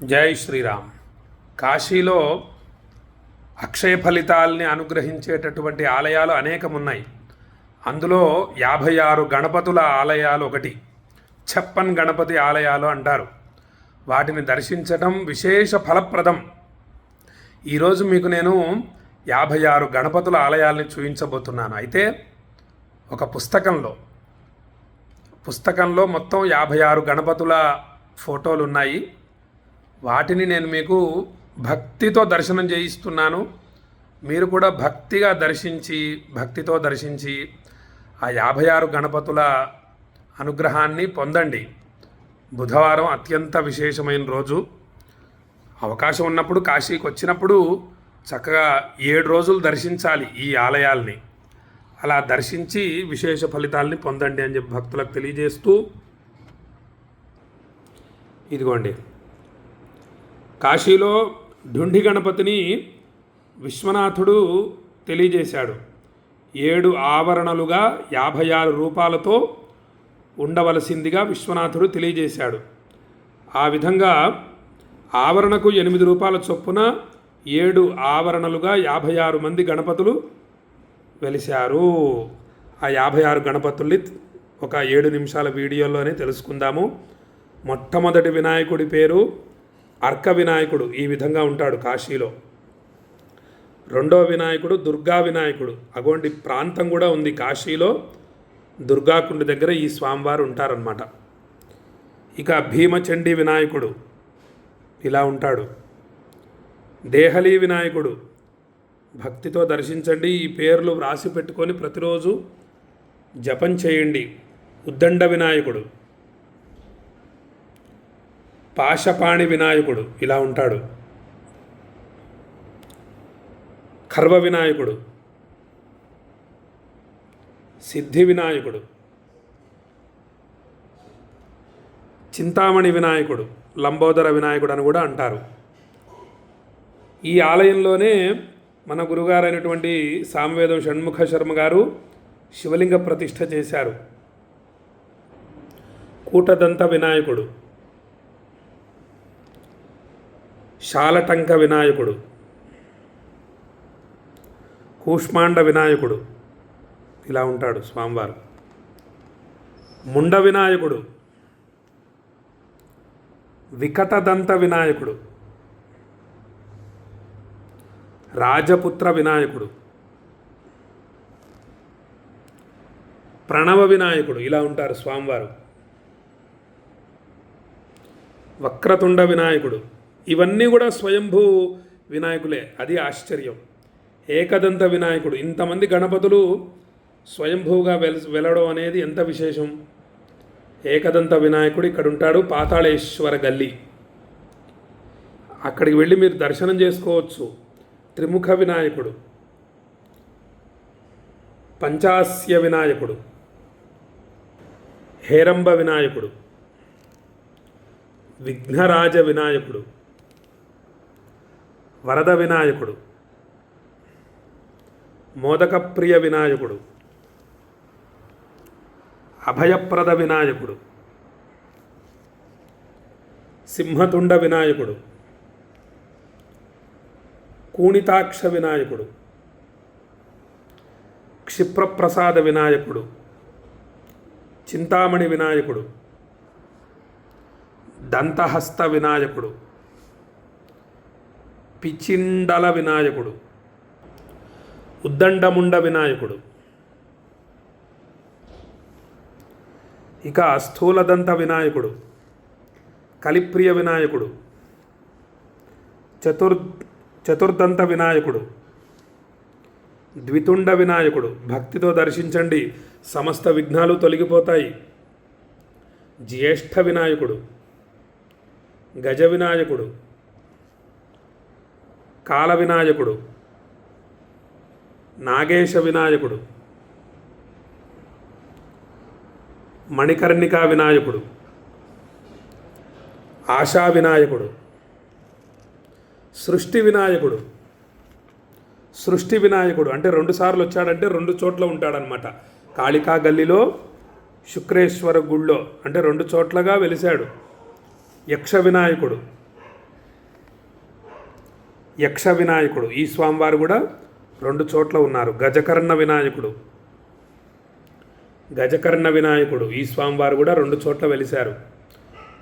జై శ్రీరామ్. కాశీలో అక్షయ ఫలితాల్ని అనుగ్రహించేటటువంటి ఆలయాలు అనేకమున్నాయి. అందులో 56 గణపతుల ఆలయాలు ఒకటి. ఛప్పన్ గణపతి ఆలయాలు అంటారు. వాటిని దర్శించటం విశేష ఫలప్రదం. ఈరోజు మీకు నేను 56 గణపతుల ఆలయాల్ని చూపించబోతున్నాను. అయితే ఒక పుస్తకంలో మొత్తం 56 గణపతుల ఫోటోలు ఉన్నాయి. వాటిని నేను మీకు భక్తితో దర్శనం చేయిస్తున్నాను. మీరు కూడా భక్తితో దర్శించి ఆ 56 గణపతుల అనుగ్రహాన్ని పొందండి. బుధవారం అత్యంత విశేషమైన రోజు. అవకాశం ఉన్నప్పుడు కాశీకి వచ్చినప్పుడు చక్కగా 7 రోజులు దర్శించాలి ఈ ఆలయాల్ని. అలా దర్శించి విశేష ఫలితాలని పొందండి అని చెప్పి భక్తులకు తెలియజేస్తూ, ఇదిగోండి కాశీలో ఢుండి గణపతిని విశ్వనాథుడు తెలియజేశాడు. 7 ఆవరణలుగా 56 రూపాలతో ఉండవలసిందిగా విశ్వనాథుడు తెలియజేశాడు. ఆ విధంగా ఆవరణకు 8 రూపాయల చొప్పున 7 ఆవరణలుగా 56 మంది గణపతులు వెలిశారు. ఆ 56 గణపతుల్ని ఒక 7 నిమిషాల వీడియోలోనే తెలుసుకుందాము. మొట్టమొదటి వినాయకుడి పేరు అర్క వినాయకుడు. ఈ విధంగా ఉంటాడు కాశీలో. రెండో వినాయకుడు దుర్గా వినాయకుడు. అగోండి ప్రాంతం కూడా ఉంది కాశీలో. దుర్గాకుండ దగ్గర ఈ స్వామివారు ఉంటారన్నమాట. ఇక భీమచండీ వినాయకుడు ఇలా ఉంటాడు. దేహలీ వినాయకుడు. భక్తితో దర్శించండి. ఈ పేర్లు వ్రాసి పెట్టుకొని ప్రతిరోజు జపం చేయండి. ఉద్దండ వినాయకుడు. పాశపాణి వినాయకుడు ఇలా ఉంటాడు. ఖర్వ వినాయకుడు. సిద్ధి వినాయకుడు. చింతామణి వినాయకుడు. లంబోదర వినాయకుడు అని కూడా అంటారు. ఈ ఆలయంలోనే మన గురుగారైనటువంటి సామవేదం షణ్ముఖ శర్మ గారు శివలింగ ప్రతిష్ఠ చేశారు. కూటదంత వినాయకుడు. శాలటంక వినాయకుడు. కూష్మాండ వినాయకుడు ఇలా ఉంటాడు స్వామివారు. ముండ వినాయకుడు. వికటదంత వినాయకుడు. రాజపుత్ర వినాయకుడు. ప్రణవ వినాయకుడు ఇలా ఉంటారు స్వామివారు. వక్రతుండ వినాయకుడు. ఇవన్నీ కూడా స్వయంభూ వినాయకులే. అది ఆశ్చర్యం. ఏకదంత వినాయకుడు. ఇంతమంది గణపతులు స్వయంభూగా వెలడం అనేది ఎంత విశేషం. ఏకదంత వినాయకుడు ఇక్కడ ఉంటాడు. పాతాళేశ్వర గల్లి. అక్కడికి వెళ్ళి మీరు దర్శనం చేసుకోవచ్చు. త్రిముఖ వినాయకుడు. పంచాస్య వినాయకుడు. హేరంబ వినాయకుడు. విఘ్నరాజ వినాయకుడు. వరద వినాయకుడు. మోదకప్రియ వినాయకుడు. అభయప్రద వినాయకుడు. సింహతుండ వినాయకుడు. కూణితాక్ష వినాయకుడు. క్షిప్రప్రసాద వినాయకుడు. చింతామణి వినాయకుడు. దంతహస్త వినాయకుడు. పిచిండల వినాయకుడు. ఉద్దండముండ వినాయకుడు. ఇక స్థూలదంత వినాయకుడు. కలిప్రియ వినాయకుడు. చతుర్దంత వినాయకుడు. ద్వితుండ వినాయకుడు. భక్తితో దర్శించండి. సమస్త విఘ్నాలు తొలగిపోతాయి. జ్యేష్ఠ వినాయకుడు. గజ వినాయకుడు. కాల వినాయకుడు. నాగేశ వినాయకుడు. మణికర్ణికా వినాయకుడు. ఆశా వినాయకుడు. సృష్టి వినాయకుడు. సృష్టి వినాయకుడు అంటే 2 సార్లు వచ్చాడంటే 2 చోట్ల ఉంటాడనమాట. కాళికా గల్లీలో శుక్రేశ్వర గుళ్ళో అంటే 2 చోట్లగా వెలిశాడు. యక్ష వినాయకుడు. యక్ష వినాయకుడు, ఈ స్వామివారు కూడా 2 చోట్ల ఉన్నారు. గజకర్ణ వినాయకుడు, గజకర్ణ వినాయకుడు, ఈ స్వామివారు కూడా 2 చోట్ల వెలిశారు.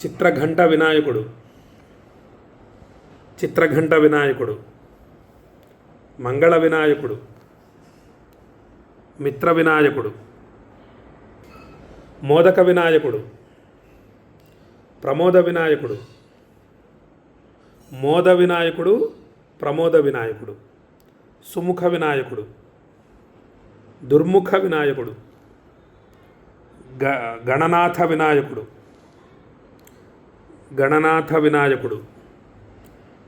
చిత్రఘంట వినాయకుడు, చిత్రఘంట వినాయకుడు, మంగళ వినాయకుడు, మిత్ర వినాయకుడు, మోదక వినాయకుడు, ప్రమోద వినాయకుడు, మోద వినాయకుడు, ప్రమోద వినాయకుడు, సుముఖ వినాయకుడు, దుర్ముఖ వినాయకుడు, గణనాథ వినాయకుడు, గణనాథ వినాయకుడు,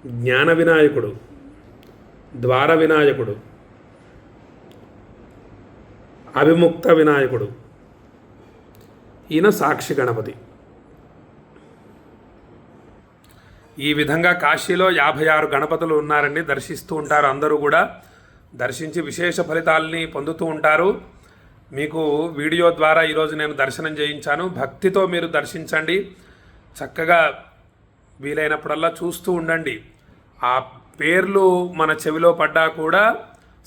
జ్ఞాన వినాయకుడు, ద్వార వినాయకుడు, అవిముక్త వినాయకుడు, ఈయన సాక్షి గణపతి. ఈ విధంగా కాశీలో 56 గణపతులు ఉన్నారండి. దర్శిస్తూ ఉంటారు, అందరూ కూడా దర్శించి విశేష ఫలితాలని పొందుతూ ఉంటారు. మీకు వీడియో ద్వారా ఈరోజు నేను దర్శనం చేయించాను. భక్తితో మీరు దర్శించండి, చక్కగా వీలైనప్పుడల్లా చూస్తూ ఉండండి. ఆ పేర్లు మన చెవిలో పడ్డా కూడా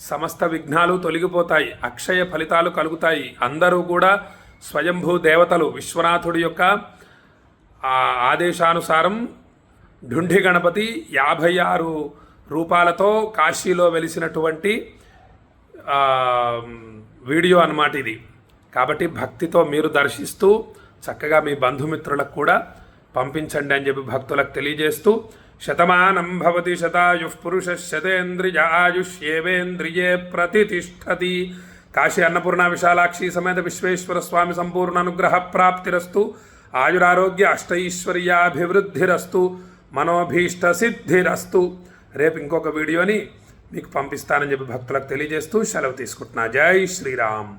సమస్త విఘ్నాలు తొలగిపోతాయి, అక్షయ ఫలితాలు కలుగుతాయి. అందరూ కూడా స్వయంభూ దేవతలు. విశ్వనాథుడి యొక్క ఆదేశానుసారం ఢుండి గణపతి 56 రూపాలతో కాశీలో వెలిసినటువంటి వీడియో అన్నమాట ఇది. కాబట్టి భక్తితో మీరు దర్శిస్తూ చక్కగా మీ బంధుమిత్రులకు కూడా పంపించండి అని చెప్పి భక్తులకు తెలియజేస్తూ, శతమానం భవతి శతాయుః పురుషः శతేంద్రియ ఆయుష్యేవేంద్రియే ప్రతిష్టతి. కాశీ అన్నపూర్ణ విశాలాక్షి సమేత విశ్వేశ్వర స్వామి సంపూర్ణ అనుగ్రహ ప్రాప్తిరస్తు. ఆయురారోగ్య అష్టైశ్వర్యాభివృద్ధిరస్తు. మనోభీష్ట సిద్ధిరస్తు. రేపు ఇంకొక వీడియోని మీకు పంపిస్తానని చెప్పి భక్తులకు తెలియజేస్తూ సెలవు తీసుకుంటున్నా. జై శ్రీరామ్.